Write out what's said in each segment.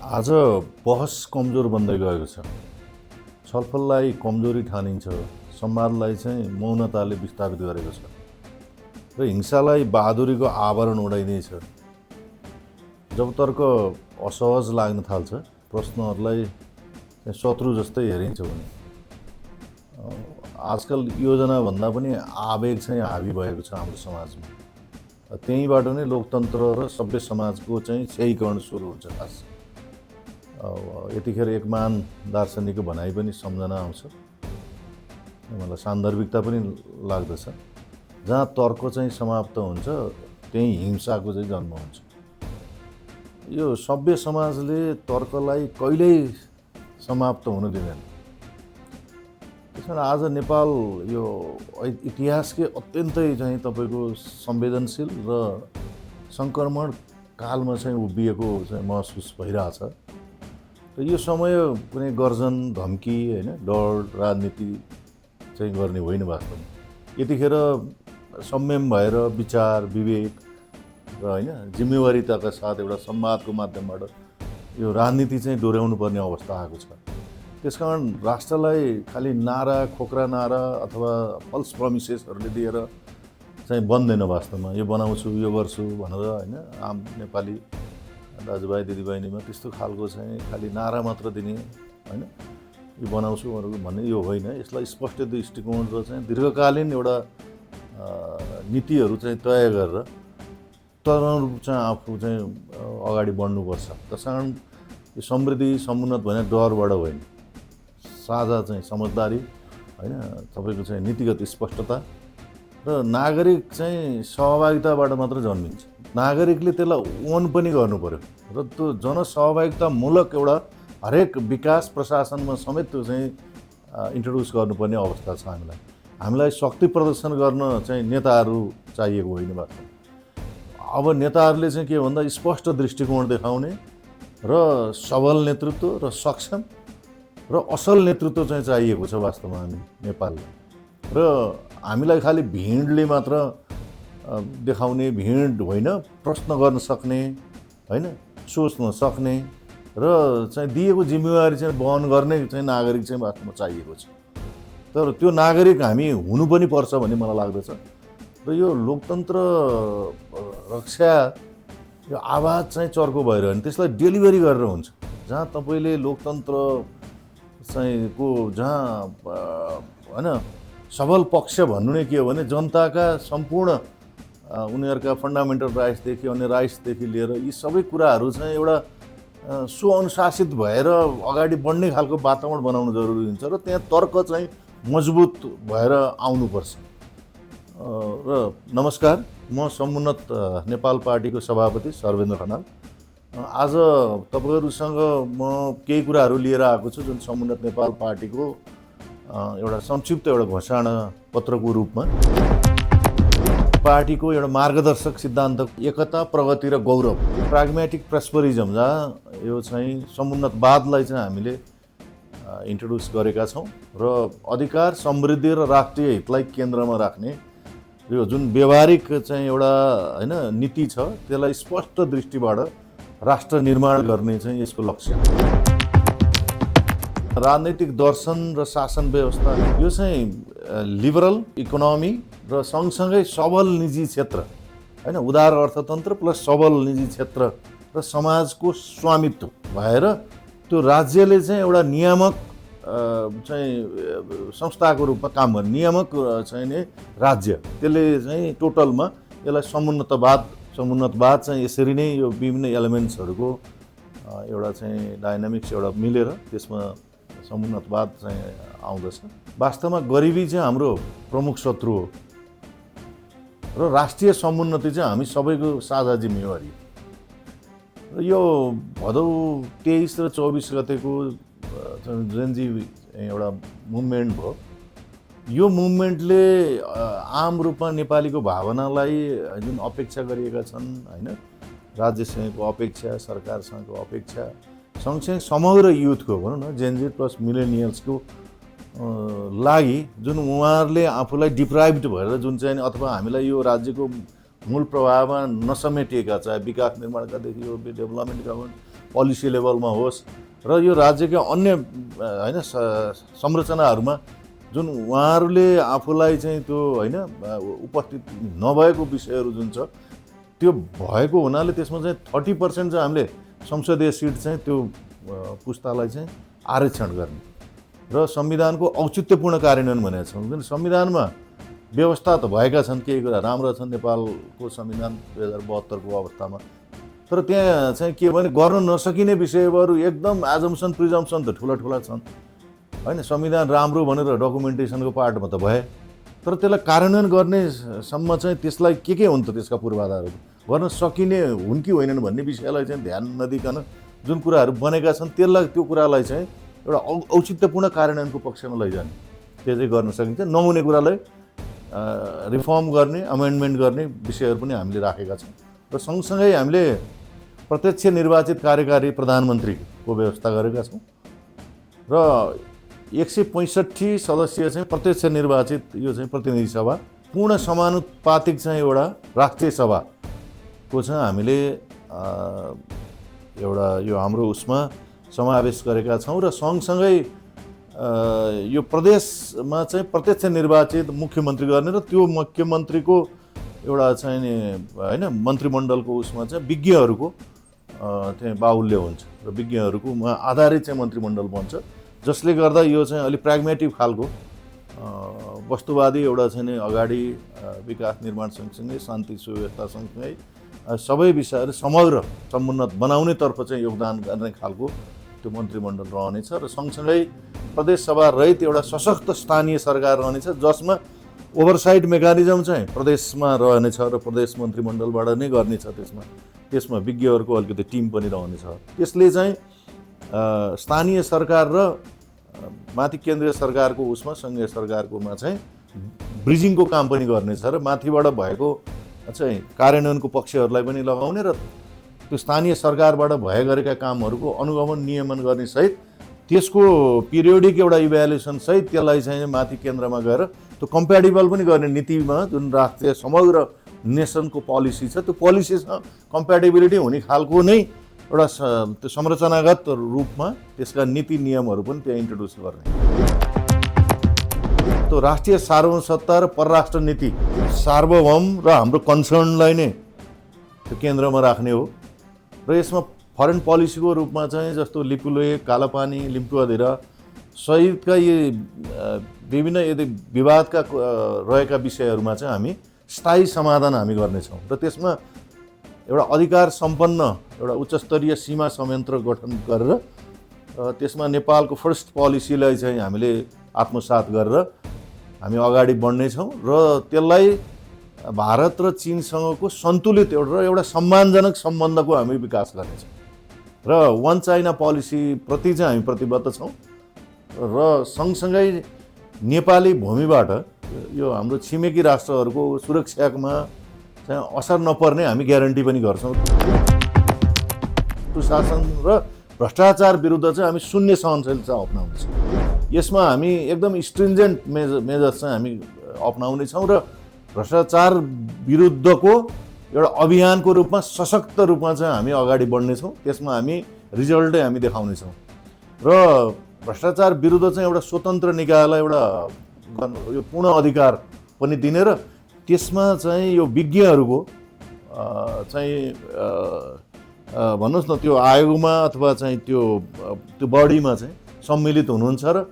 आज बहस कमजोर बन्दै गएको छ। छलफललाई कमजोरी ठानिन्छ, संवादलाई चाहिँ मौनताले विस्थापित गरेको छ र हिंसालाई बहादुरीको आवरण उडाइदिएछ। जब तर्क असहज लाग्न थाल्छ, प्रश्नहरूलाई शत्रु जस्तै हेरिन्छ भने आजकल योजना भन्दा पनि आवेग चाहिँ हावी भएको छ हाम्रो समाजमा। त्यहीँबाट नै लोकतन्त्र र सभ्य समाजको चाहिँ क्षयीकरण सुरु हुन्छ। खास यतिखेर एक महान दार्शनिकको भनाइ पनि सम्झना आउँछ, मलाई सान्दर्भिकता पनि लाग्दछ। जहाँ तर्क चाहिँ समाप्त हुन्छ त्यहीँ हिंसाको चाहिँ जन्म हुन्छ। यो सभ्य समाजले तर्कलाई कहिल्यै समाप्त हुन दिँदैन। त्यसकारण आज नेपाल यो इतिहासकै अत्यन्तै चाहिँ तपाईँको संवेदनशील र सङ्क्रमण कालमा चाहिँ उभिएको चाहिँ महसुस भइरहेछ। र यो समय कुनै गर्जन धम्की होइन डर राजनीति चाहिँ गर्ने होइन। वास्तवमा यतिखेर संयम भएर विचार विवेक र होइन जिम्मेवारीताका साथ एउटा संवादको माध्यमबाट यो राजनीति चाहिँ डोर्याउनु पर्ने अवस्था आएको छ। त्यसकारण राष्ट्रलाई खालि नारा खोक्रा नारा अथवा फल्स प्रमिसेसहरूले दिएर चाहिँ बन्दैन। वास्तवमा यो बनाउँछु यो गर्छु भनेर होइन आम नेपाली दाजुभाइ दिदीबहिनीमा त्यस्तो खालको चाहिँ खालि नारा मात्र दिने होइन यो बनाउँछु भन्ने यो होइन। यसलाई स्पष्ट दृष्टिकोण र चाहिँ दीर्घकालीन एउटा नीतिहरू चाहिँ तय गरेर तदनुरूप चाहिँ आफू चाहिँ अगाडि बढ्नुपर्छ। त्यसकारण यो समृद्धि समुन्नत भने डरबाट होइन, साझा चाहिँ समझदारी होइन तपाईँको चाहिँ नीतिगत स्पष्टता र नागरिक चाहिँ सहभागिताबाट मात्र जन्मिन्छ। नागरिकले त्यसलाई ओन पनि गर्नु पर्यो र त्यो जनसहभागितामूलक एउटा हरेक विकास प्रशासनमा समेत त्यो चाहिँ इन्ट्रोड्युस गर्नुपर्ने अवस्था छ। हामीलाई शक्ति प्रदर्शन गर्न चाहिँ नेताहरू चाहिएको होइन। वास्तवमा अब नेताहरूले चाहिँ के भन्दा स्पष्ट दृष्टिकोण देखाउने र सबल नेतृत्व र सक्षम र असल नेतृत्व चाहिँ चाहिएको छ वास्तवमा हामी नेपालले। र हामीलाई खालि भिडले मात्र देखाउने, भिड होइन प्रश्न गर्न सक्ने होइन सोच्न सक्ने र चाहिँ दिएको जिम्मेवारी चाहिँ वहन गर्ने चाहिँ नागरिक चाहिँ वास्तवमा चाहिएको छ। तर त्यो नागरिक हामी हुनु पनि पर्छ भन्ने मलाई लाग्दछ। र यो लोकतन्त्र रक्षा यो आवाज चाहिँ चर्को भइरह्यो भने त्यसलाई डेलिभरी गरेर हुन्छ। जहाँ तपाईँले लोकतन्त्र चाहिँ को जहाँ होइन सबल पक्ष भन्नु नै के हो भने जनताका सम्पूर्ण उनीहरूका फन्डामेन्टल राइट्सदेखि अन्य राइट्सदेखि लिएर यी सबै कुराहरू चाहिँ एउटा सुअनुशासित भएर अगाडि बढ्ने खालको वातावरण बनाउनु जरुरी हुन्छ र त्यहाँ तर्क चाहिँ मजबुत भएर आउनुपर्छ। र नमस्कार, म समुन्नत नेपाल पार्टीको सभापति सर्वेन्द्र खनाल। आज तपाईँहरूसँग म केही कुराहरू लिएर आएको छु जुन समुन्नत नेपाल पार्टीको एउटा संक्षिप्त एउटा घोषणा पत्रको रूपमा पार्टीको एउटा मार्गदर्शक सिद्धान्त एकता प्रगति र गौरव प्राग्मेटिक प्रस्परिजम, जहाँ यो चाहिँ समुन्नतवादलाई चाहिँ हामीले इन्ट्रोड्युस गरेका छौँ र अधिकार समृद्धि र राष्ट्रिय हितलाई केन्द्रमा राख्ने यो जुन व्यवहारिक चाहिँ एउटा होइन नीति छ त्यसलाई स्पष्ट दृष्टिबाट राष्ट्र निर्माण गर्ने चाहिँ यसको लक्ष्य। राजनैतिक दर्शन र शासन व्यवस्था यो चाहिँ लिबरल इकोनोमी र सँगसँगै सबल निजी क्षेत्र होइन उदार अर्थतन्त्र प्लस सबल निजी क्षेत्र र समाजको स्वामित्व भएर त्यो राज्यले चाहिँ एउटा नियामक चाहिँ संस्थाको रूपमा काम गर्ने नियामक चाहिँ नि राज्य त्यसले चाहिँ टोटलमा यसलाई समुन्नतवाद चाहिँ यसरी नै यो विभिन्न एलिमेन्ट्सहरूको एउटा चाहिँ डाइनामिक्स एउटा मिलेर त्यसमा समुन्नतवाद चाहिँ आउँदछ। वास्तवमा गरिबी चाहिँ हाम्रो प्रमुख शत्रु हो र राष्ट्रिय समुन्नति चाहिँ हामी सबैको साझा जिम्मेवारी। र यो भदौ 23 र 24 गतेको जेनजी एउटा मुभमेन्ट भयो। यो मुभमेन्टले आम रूपमा नेपालीको भावनालाई जुन अपेक्षा गरिएका छन् होइन राज्यसँगको अपेक्षा सरकारसँगको अपेक्षा सँगसँगै समग्र युथको भनौँ न जेनजी प्लस मिलेनियल्सको लागि जुन उहाँहरूले आफूलाई डिप्राइभ्ड भएर जुन चाहिँ अथवा हामीलाई यो राज्यको मूल प्रभावमा नसमेटिएका चाहे विकास निर्माणकादेखि यो डेभलपमेन्ट गभर्मेन्ट पोलिसी लेभलमा होस् र यो राज्यका अन्य होइन संरचनाहरूमा जुन उहाँहरूले आफूलाई चाहिँ त्यो होइन उपस्थित नभएको विषयहरू जुन छ त्यो भएको हुनाले त्यसमा चाहिँ 30% चाहिँ हामीले संसदीय सिट चाहिँ त्यो पुस्तालाई चाहिँ आरक्षण गर्ने र संविधानको औचित्यपूर्ण कार्यान्वयन भनेका छौँ। जुन संविधानमा व्यवस्था त भएका छन्, केही कुरा राम्रा छन् नेपालको संविधान 2072 को अवस्थामा, तर त्यहाँ चाहिँ के भने गर्न नसकिने विषयहरू एकदम एजम्सन प्रिजम्सन त ठुला ठुला छन् होइन। संविधान राम्रो भनेर डकुमेन्टेसनको पार्टमा त भए, तर त्यसलाई कार्यान्वयन गर्नेसम्म चाहिँ त्यसलाई के हुन् त त्यसका पूर्वाधारहरू गर्न सकिने हुन् कि होइनन् भन्ने विषयलाई चाहिँ ध्यान नदिकन जुन कुराहरू बनेका छन् त्यो कुरालाई चाहिँ एउटा औचित्यपूर्ण कार्यान्वयनको पक्षमा लैजाने त्यो चाहिँ गर्न सकिन्छ। नहुने कुरालाई रिफर्म गर्ने, अमेन्डमेन्ट गर्ने विषयहरू पनि हामीले राखेका छौँ र सँगसँगै हामीले प्रत्यक्ष निर्वाचित कार्यकारी प्रधानमन्त्रीको व्यवस्था गरेका छौँ र 165 सदस्यीय चाहिँ प्रत्यक्ष निर्वाचित यो चाहिँ प्रतिनिधि सभा, पूर्ण समानुपातिक चाहिँ एउटा राष्ट्रिय सभाको चाहिँ हामीले एउटा यो हाम्रो उसमा समावेश गरेका छौँ र सँगसँगै यो प्रदेशमा चाहिँ प्रत्यक्ष निर्वाचित मुख्यमन्त्री गर्ने र त्यो मुख्यमन्त्रीको एउटा चाहिँ होइन मन्त्रीमण्डलको उसमा चाहिँ विज्ञहरूको चाहिँ बाहुल्य हुन्छ र विज्ञहरूको आधारित चाहिँ मन्त्रीमण्डल बन्छ, जसले गर्दा यो चाहिँ अलिक प्राग्मेटिक खालको वस्तुवादी एउटा चाहिँ अगाडि विकास निर्माण सँगसँगै शान्ति सुव्यवस्था सँगसँगै सबै विषयहरू समग्र समुन्नत बनाउनेतर्फ चाहिँ योगदान गर्ने खालको त्यो मन्त्रीमण्डल रहनेछ र सँगसँगै प्रदेशसभा रहित एउटा सशक्त स्थानीय सरकार रहनेछ, जसमा ओभरसाइट मेकानिजम चाहिँ प्रदेशमा रहनेछ र प्रदेश मन्त्रीमण्डलबाट नै गर्नेछ। त्यसमा विज्ञहरूको अलिकति टिम पनि रहनेछ। त्यसले चाहिँ स्थानीय सरकार र माथि केन्द्रीय सरकारको उसमा सङ्घीय सरकारकोमा चाहिँ ब्रिजिङको काम पनि गर्नेछ र माथिबाट भएको चाहिँ कार्यान्वयनको पक्षहरूलाई पनि लगाउने र त्यो स्थानीय सरकारबाट भए गरेका कामहरूको अनुगमन नियमन गर्ने सहित त्यसको पिरियोडिक एउटा इभ्यालुएसन सहित त्यसलाई चाहिँ माथि केन्द्रमा गएर त्यो कम्प्याटिबल पनि गर्ने नीतिमा जुन राष्ट्रिय समग्र नेसनको पोलिसी छ त्यो पोलिसीसँग कम्प्याटिबिलिटी हुने खालको नै एउटा त्यो संरचनागत रूपमा त्यसका नीति नियमहरू पनि त्यहाँ इन्ट्रोड्युस गर्ने। त्यो राष्ट्रिय सार्वभौमसत्ता र परराष्ट्र नीति सार्वभौम र हाम्रो कन्सर्नलाई नै त्यो केन्द्रमा राख्ने हो र यसमा फरेन पोलिसीको रूपमा चाहिँ जस्तो लिपुलेख, कालापानी, लिम्पुअधेरा सहितका यी विभिन्न यदि विवादका रहेका विषयहरूमा चाहिँ हामी स्थायी समाधान हामी गर्नेछौँ र त्यसमा एउटा अधिकार सम्पन्न एउटा उच्चस्तरीय सीमा संयन्त्र गठन गरेर त्यसमा नेपालको फर्स्ट पोलिसीलाई चाहिँ हामीले आत्मसात गरेर हामी अगाडि बढ्नेछौँ र त्यसलाई भारत र चीनसँगको सन्तुलित एउटा सम्मानजनक सम्बन्धको हामी विकास गर्नेछौँ र वन चाइना पोलिसी प्रति चाहिँ हामी प्रतिबद्ध छौँ र सँगसँगै नेपाली भूमिबाट यो हाम्रो छिमेकी राष्ट्रहरूको सुरक्षामा चाहिँ असर नपर्ने हामी ग्यारेन्टी पनि गर्छौँ। सुशासन र भ्रष्टाचार विरुद्ध चाहिँ हामी शून्य सहनशीलता अपनाउनेछौँ। यसमा हामी एकदम स्ट्रिन्जेन्ट मेजर्स चाहिँ हामी अपनाउनेछौँ र भ्रष्टाचार विरुद्धको एउटा अभियानको रूपमा सशक्त रूपमा चाहिँ हामी अगाडि बढ्नेछौँ। त्यसमा हामी रिजल्टै हामी देखाउनेछौँ र भ्रष्टाचार विरुद्ध चाहिँ एउटा स्वतन्त्र निकायलाई एउटा यो पूर्ण अधिकार पनि दिने र त्यसमा चाहिँ यो विज्ञहरूको चाहिँ भन्नुहोस् न त्यो आयोगमा अथवा चाहिँ त्यो बडीमा चाहिँ सम्मिलित हुनुहुन्छ र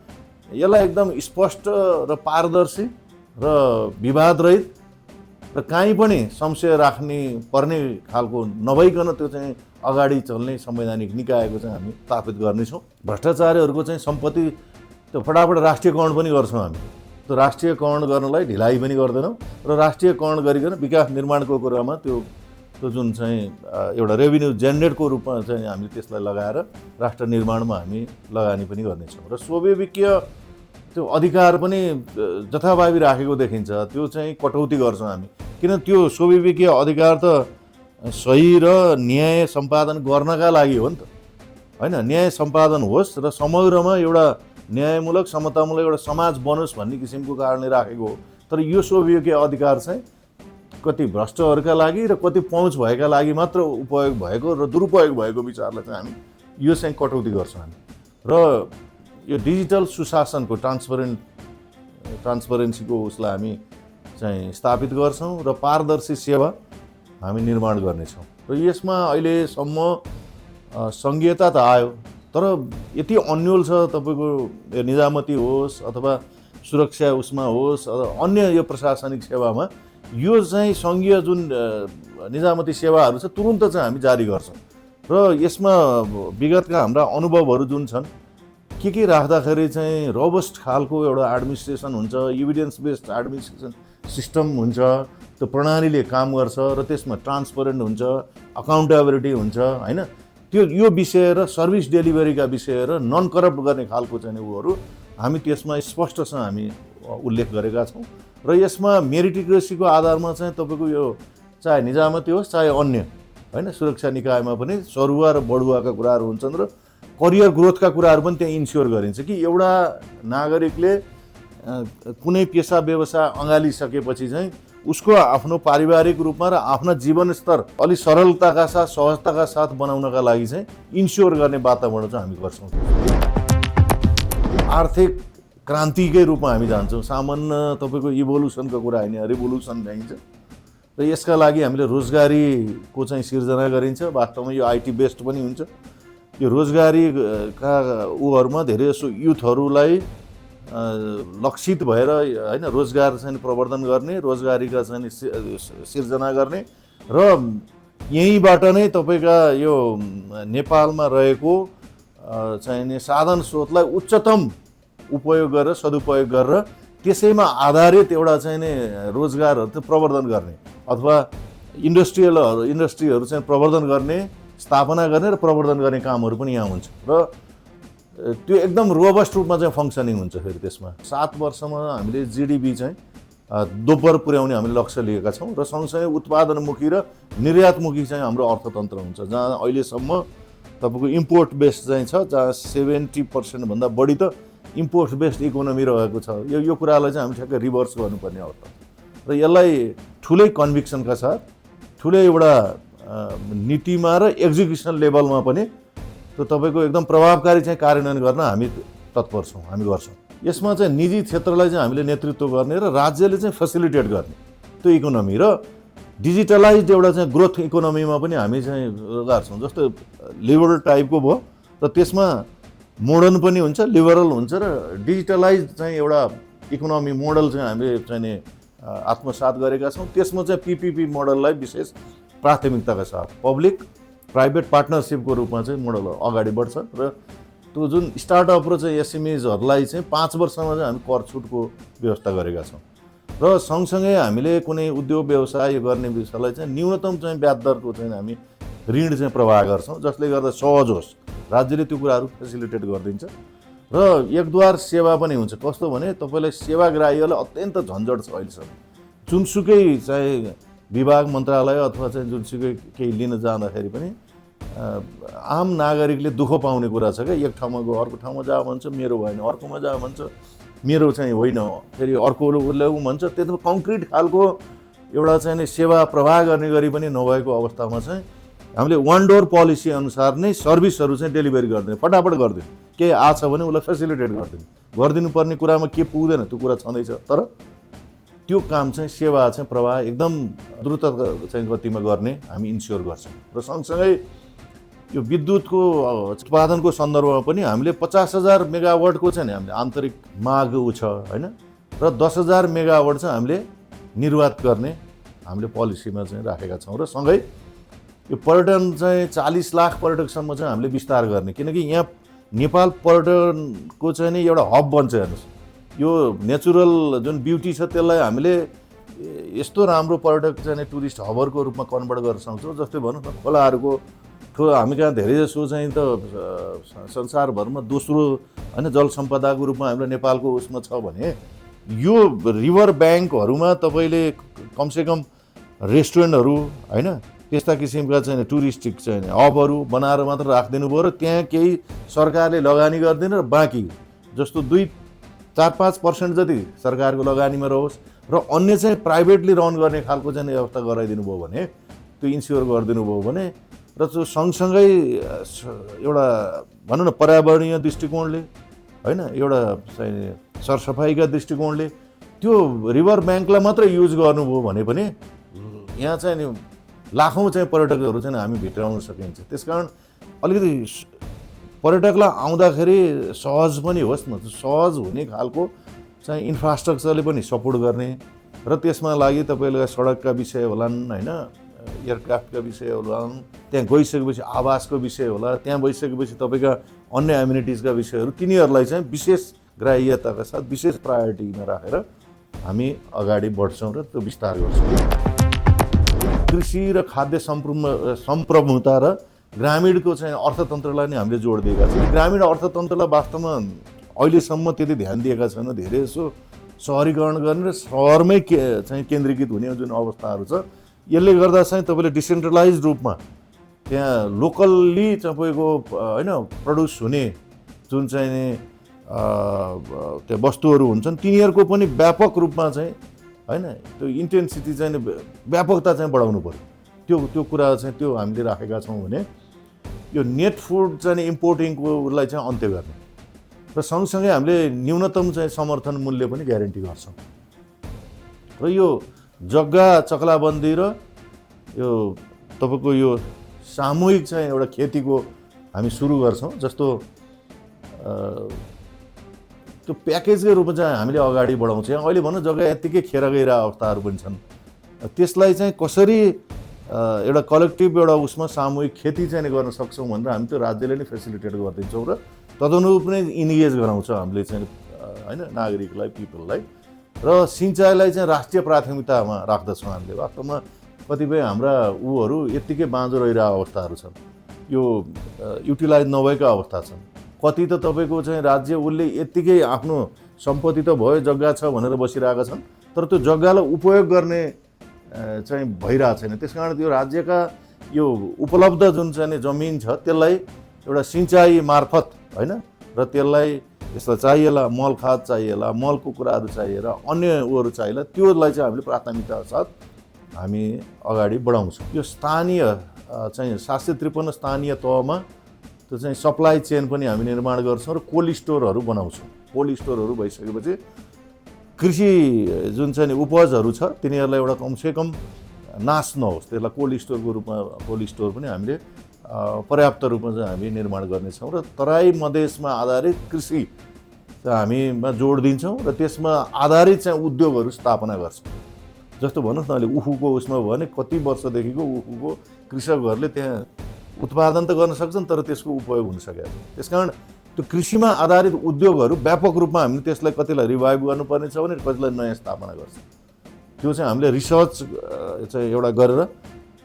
यसलाई एकदम स्पष्ट र पारदर्शी र विवादरहित र काहीँ पनि संशय राख्ने पर्ने खालको नभइकन त्यो चाहिँ अगाडि चल्ने संवैधानिक निकायको चाहिँ हामी स्थापित गर्नेछौँ। भ्रष्टाचारीहरूको चाहिँ सम्पत्ति त्यो फटाफट राष्ट्रियकरण पनि गर्छौँ हामी। त्यो राष्ट्रियकरण गर्नलाई ढिलाइ पनि गर्दैनौँ र राष्ट्रियकरण गरिकन विकास निर्माणको कुरामा त्यो जुन चाहिँ एउटा रेभिन्यू जेनेरेटको रूपमा चाहिँ हामीले त्यसलाई लगाएर राष्ट्र निर्माणमा हामी लगानी पनि गर्नेछौँ र स्वविवेकीय त्यो अधिकार पनि जथाभावी राखेको देखिन्छ, त्यो चाहिँ कटौती गर्छौँ हामी। किन त्यो स्वविवेकीय अधिकार त सही र न्याय सम्पादन गर्नका लागि हो नि त, होइन? न्याय सम्पादन होस् र समग्रमा एउटा न्यायमूलक समतामूलक एउटा समाज बनोस् भन्ने किसिमको कारणले राखेको हो। तर यो स्वविवेकीय अधिकार चाहिँ कति भ्रष्टहरूका लागि र कति पहुँच भएका लागि मात्र उपयोग भएको र दुरुपयोग भएको विचारलाई चाहिँ हामी यो चाहिँ कटौती गर्छौँ हामी। र यो डिजिटल सुशासनको ट्रान्सपरेन्सीको उसलाई हामी चाहिँ स्थापित गर्छौँ र पारदर्शी सेवा हामी निर्माण गर्नेछौँ। र यसमा अहिलेसम्म सङ्घीयता त आयो, तर यति अन्यल छ तपाईँको निजामती होस् अथवा सुरक्षा उसमा होस् अन्य यो प्रशासनिक सेवामा, यो चाहिँ सङ्घीय जुन निजामती सेवाहरू छ तुरुन्त चाहिँ हामी जारी गर्छौँ। र यसमा विगतका हाम्रा अनुभवहरू जुन छन्, के राख्दाखेरि चाहिँ रोबस्ट खालको एउटा एडमिनिस्ट्रेसन हुन्छ, इभिडेन्स बेस्ड एडमिनिस्ट्रेसन सिस्टम हुन्छ, त्यो प्रणालीले काम गर्छ र त्यसमा ट्रान्सपरेन्ट हुन्छ, अकाउन्टेबिलिटी हुन्छ होइन, त्यो यो विषय र सर्भिस डेलिभरीका विषय र नन करप्ट गर्ने खालको चाहिँ उहरू हामी त्यसमा स्पष्टसँग हामी उल्लेख गरेका छौँ। र यसमा मेरिटिक्रेसीको आधारमा चाहिँ तपाईँको यो चाहे निजामती होस् चाहे अन्य होइन सुरक्षा निकायमा पनि सरुवा र बढुवाका कुराहरू हुन्छन् र करियर ग्रोथका कुराहरू पनि त्यहाँ इन्स्योर गरिन्छ कि एउटा नागरिकले कुनै पेसा व्यवसाय अँगालिसकेपछि चाहिँ उसको आफ्नो पारिवारिक रूपमा र आफ्ना जीवनस्तर अलि सरलताका साथ सहजताका साथ बनाउनका लागि चाहिँ इन्स्योर गर्ने वातावरण चाहिँ हामी गर्छौँ। आर्थिक क्रान्तिकै रूपमा हामी जान्छौँ। सामान्य तपाईँको इभोल्युसनको कुरा होइन, रिभोल्युसन चाहिन्छ र यसका लागि हामीले रोजगारीको चाहिँ सिर्जना गरिन्छ। वास्तवमा यो आइटी बेस्ड पनि हुन्छ। यो रोजगारीका उहरूमा धेरै जसो युथहरूलाई लक्षित भएर होइन रोजगार चाहिँ प्रवर्धन गर्ने, रोजगारीका चाहिँ सिर्जना गर्ने र यहीँबाट नै तपाईँका यो नेपालमा रहेको चाहिने साधन स्रोतलाई उच्चतम उपयोग गरेर सदुपयोग गरेर त्यसैमा आधारित एउटा चाहिने रोजगारहरू चाहिँ प्रवर्धन गर्ने अथवा इन्डस्ट्रीहरू चाहिँ प्रवर्धन गर्ने, स्थापना गर्ने र प्रवर्धन गर्ने कामहरू पनि यहाँ हुन्छ र त्यो एकदम रोबस्ट रूपमा चाहिँ फङ्सनिङ हुन्छ। फेरि त्यसमा 7 वर्षमा हामीले जिडिपी चाहिँ दोब्बर पुर्याउने हामीले लक्ष्य लिएका छौँ र सँगसँगै उत्पादनमुखी र निर्यातमुखी चाहिँ हाम्रो अर्थतन्त्र हुन्छ, जहाँ अहिलेसम्म तपाईँको इम्पोर्ट बेस्ड चाहिँ छ, जहाँ 70% भन्दा बढी त इम्पोर्ट बेस्ड इकोनोमी रहेको छ। यो कुरालाई चाहिँ हामी ठ्याक्कै रिभर्स गर्नुपर्ने अवस्था र यसलाई ठुलै कन्भिक्सनका साथ ठुलै एउटा नीतिमा र एक्जिक्युसन लेभलमा पनि त्यो तपाईँको एकदम प्रभावकारी चाहिँ कार्यान्वयन गर्न हामी तत्पर छौँ, हामी गर्छौँ। यसमा चाहिँ निजी क्षेत्रलाई चाहिँ हामीले नेतृत्व गर्ने र राज्यले चाहिँ फेसिलिटेट गर्ने त्यो इकोनोमी र डिजिटलाइज एउटा चाहिँ ग्रोथ इकोनोमीमा पनि हामी चाहिँ गर्छौँ। जस्तो लिबरल टाइपको भयो र त्यसमा मोडर्न पनि हुन्छ, लिबरल हुन्छ र डिजिटलाइज चाहिँ एउटा इकोनोमी मोडल चाहिँ हामीले चाहिँ आत्मसात गरेका छौँ। त्यसमा चाहिँ पिपिपी मोडललाई विशेष प्राथमिकताका साथ पब्लिक प्राइभेट पार्टनरसिपको रूपमा चाहिँ मोडल अगाडि बढ्छ र त्यो जुन स्टार्टअप र चाहिँ एसएमइजहरूलाई चाहिँ 5 वर्षमा चाहिँ हामी कर छुटको व्यवस्था गरेका छौँ र सँगसँगै हामीले कुनै उद्योग व्यवसाय गर्ने विषयलाई चाहिँ न्यूनतम चाहिँ ब्याज दरको चाहिँ हामी ऋण चाहिँ प्रवाह गर्छौँ, जसले गर्दा सहज होस्। राज्यले त्यो कुराहरू फेसिलिटेट गरिदिन्छ र एकद्वार सेवा पनि हुन्छ। कस्तो भने तपाईँलाई सेवाग्राहीहरूलाई अत्यन्त झन्झट छ अहिलेसम्म। जुनसुकै चाहे विभाग मन्त्रालय अथवा चाहिँ जुनसुकै केही लिन जाँदाखेरि पनि आम नागरिकले दुःख पाउने कुरा छ क्या। एक ठाउँमा गयो अर्को ठाउँमा जा भन्छ मेरो भएन, अर्कोमा जा भन्छ मेरो चाहिँ होइन, फेरि अर्कोले भन्छ। त्यस्तो कङ्क्रिट खालको एउटा चाहिँ सेवा प्रवाह गर्ने गरी पनि नभएको अवस्थामा चाहिँ हामीले वान डोर पोलिसी अनुसार नै सर्भिसहरू चाहिँ डेलिभरी गरिदिने, फटाफट गरिदिनु। केही आछ भने उसलाई फेसिलिटेट गरिदिनु पर्ने कुरामा के पुग्दैन त्यो कुरा छँदैछ। तर त्यो काम चाहिँ सेवा चाहिँ प्रवाह एकदम द्रुत चाहिँ गतिमा गर्ने हामी इन्स्योर गर्छौँ र सँगसँगै यो विद्युतको उत्पादनको सन्दर्भमा पनि हामीले 50,000 मेगावाटको चाहिँ हामीले आन्तरिक माग छ होइन र 10,000 मेगावाट चाहिँ हामीले निर्वात गर्ने हामीले पोलिसीमा चाहिँ राखेका छौँ र सँगै यो पर्यटन चाहिँ 40 लाख पर्यटकसम्म चाहिँ हामीले विस्तार गर्ने, किनकि यहाँ नेपाल पर्यटनको चाहिँ नि एउटा हब बन्छ। हेर्नुहोस् यो नेचुरल जुन ब्युटी छ त्यसलाई हामीले यस्तो राम्रो पर्यटक चाहिँ टुरिस्ट हबरको रूपमा कन्भर्ट गर्न सक्छौँ। जस्तै भनौँ न खोलाहरूको ठुलो हामी कहाँ धेरै जसो चाहिँ त संसारभरमा दोस्रो होइन जल सम्पदाको रूपमा हाम्रो नेपालको उसमा छ भने यो रिभर ब्याङ्कहरूमा तपाईँले कमसेकम रेस्टुरेन्टहरू होइन त्यस्ता किसिमका चाहिँ टुरिस्टिक चाहिँ हबहरू बनाएर मात्र राखिदिनु भयो र त्यहाँ केही सरकारले लगानी गरिदिनु र बाँकी जस्तो 2-4-5% जति सरकारको लगानीमा रहोस् र अन्य चाहिँ प्राइभेटली रन गर्ने खालको चाहिँ व्यवस्था गराइदिनु भयो भने, त्यो इन्स्योर गरिदिनु भयो भने र त्यो सँगसँगै एउटा भनौँ न पर्यावरणीय दृष्टिकोणले होइन एउटा चाहिँ सरसफाइका दृष्टिकोणले त्यो रिभर ब्याङ्कलाई मात्रै युज गर्नुभयो भने पनि यहाँ चाहिँ नि लाखौँ चाहिँ पर्यटकहरू चाहिँ हामी भित्राउन सकिन्छ। त्यसकारण अलिकति पर्यटकलाई आउँदाखेरि सहज पनि होस् न, सहज हुने खालको चाहिँ इन्फ्रास्ट्रक्चरले पनि सपोर्ट गर्ने र त्यसमा लागि तपाईँलाई सडकका विषय होलान् होइन, एयरक्राफ्टका विषय होलान्, त्यहाँ गइसकेपछि आवासको विषय होला, त्यहाँ गइसकेपछि तपाईँका अन्य एम्युनिटिजका विषयहरू, तिनीहरूलाई चाहिँ विशेष ग्राह्यताका साथ विशेष प्रायोरिटीमा राखेर हामी अगाडि बढ्छौँ र त्यो विस्तार गर्छौँ। कृषि र खाद्य सम्प्रभुता र ग्रामीणको चाहिँ अर्थतन्त्रलाई नै हामीले जोड दिएका छौँ। ग्रामीण अर्थतन्त्रलाई वास्तवमा अहिलेसम्म त्यति ध्यान दिएका छैन। धेरै जसो सहरीकरण गर्ने र सहरमै चाहिँ केन्द्रीकृत हुने जुन अवस्थाहरू छ, यसले गर्दा चाहिँ तपाईँले डिसेन्ट्रलाइज रूपमा त्यहाँ लोकल्ली तपाईँको होइन प्रड्युस हुने जुन चाहिँ त्यो वस्तुहरू हुन्छन् तिनीहरूको पनि व्यापक रूपमा चाहिँ होइन त्यो इन्टेन्सिटी चाहिँ व्यापकता चाहिँ बढाउनु पऱ्यो। त्यो कुरा चाहिँ त्यो हामीले राखेका छौँ भने यो नेट फुड चाहिँ इम्पोर्टिङकोलाई चाहिँ अन्त्य गर्ने र सँगसँगै हामीले न्यूनतम चाहिँ समर्थन मूल्य पनि ग्यारेन्टी गर्छौँ। र यो जग्गा चक्लाबन्दी र यो तपाईँको यो सामूहिक चाहिँ एउटा खेतीको हामी सुरु गर्छौँ। जस्तो त्यो प्याकेजकै रूपमा चाहिँ हामीले अगाडि बढाउँछ। अहिले भनौँ जग्गा यत्तिकै खेर गइरहेको अवस्थाहरू पनि छन्, त्यसलाई चाहिँ कसरी एउटा कलेक्टिभ एउटा उसमा सामूहिक खेती चाहिँ गर्न सक्छौँ भनेर हामी त्यो राज्यले नै फेसिलिटेट गरिदिन्छौँ र तदनुरूप नै इन्गेज गराउँछ हामीले चाहिँ होइन नागरिकलाई, पिपललाई। र सिँचाइलाई चाहिँ राष्ट्रिय प्राथमिकतामा राख्दछौँ हामीले। वास्तवमा कतिपय हाम्रा ऊहरू यत्तिकै बाँझो रहिरहेको अवस्थाहरू छन्, यो युटिलाइज नभएका अवस्था छन्। कति त तपाईँको चाहिँ राज्य उसले यत्तिकै आफ्नो सम्पत्ति त भयो, जग्गा छ भनेर बसिरहेका छन्, तर त्यो जग्गालाई उपयोग गर्ने चाहिँ भइरहेको छैन। त्यसकारण त्यो राज्यका यो उपलब्ध जुन चाहिँ जमिन छ त्यसलाई एउटा सिँचाइ मार्फत होइन र त्यसलाई यसलाई चाहिएला मल खाद चाहिएला, मलको कुराहरू चाहिएर अन्य उहरू चाहिएला, त्योलाई चाहिँ हामीले प्राथमिकता साथ हामी अगाडि बढाउँछौँ। यो स्थानीय चाहिँ 753 स्थानीय तहमा त्यो चाहिँ सप्लाई चेन पनि हामी निर्माण गर्छौँ र कोल्ड स्टोरहरू बनाउँछौँ। कोल्ड स्टोरहरू भइसकेपछि कृषि जुन चाहिँ उपजहरू छ तिनीहरूलाई एउटा कमसेकम नाश नहोस्, त्यसलाई कोल्ड स्टोरको रूपमा कोल्ड स्टोर पनि हामीले पर्याप्त रूपमा चाहिँ हामी निर्माण गर्नेछौँ र तराई मधेसमा आधारित कृषि हामीमा जोड दिन्छौँ र त्यसमा आधारित चाहिँ उद्योगहरू स्थापना गर्छौँ। जस्तो भन्नुहोस् न अहिले उखुको उसमा भयो भने कति वर्षदेखिको उखुको कृषकहरूले त्यहाँ उत्पादन त गर्न सक्छन् तर त्यसको उपयोग हुन सकेको छ। त्यसकारण त्यो कृषिमा आधारित उद्योगहरू व्यापक रूपमा हामीले त्यसलाई कतिलाई रिभाइभ गर्नुपर्ने छ भने कतिलाई नयाँ स्थापना गर्छ। त्यो चाहिँ हामीले रिसर्च चाहिँ एउटा गरेर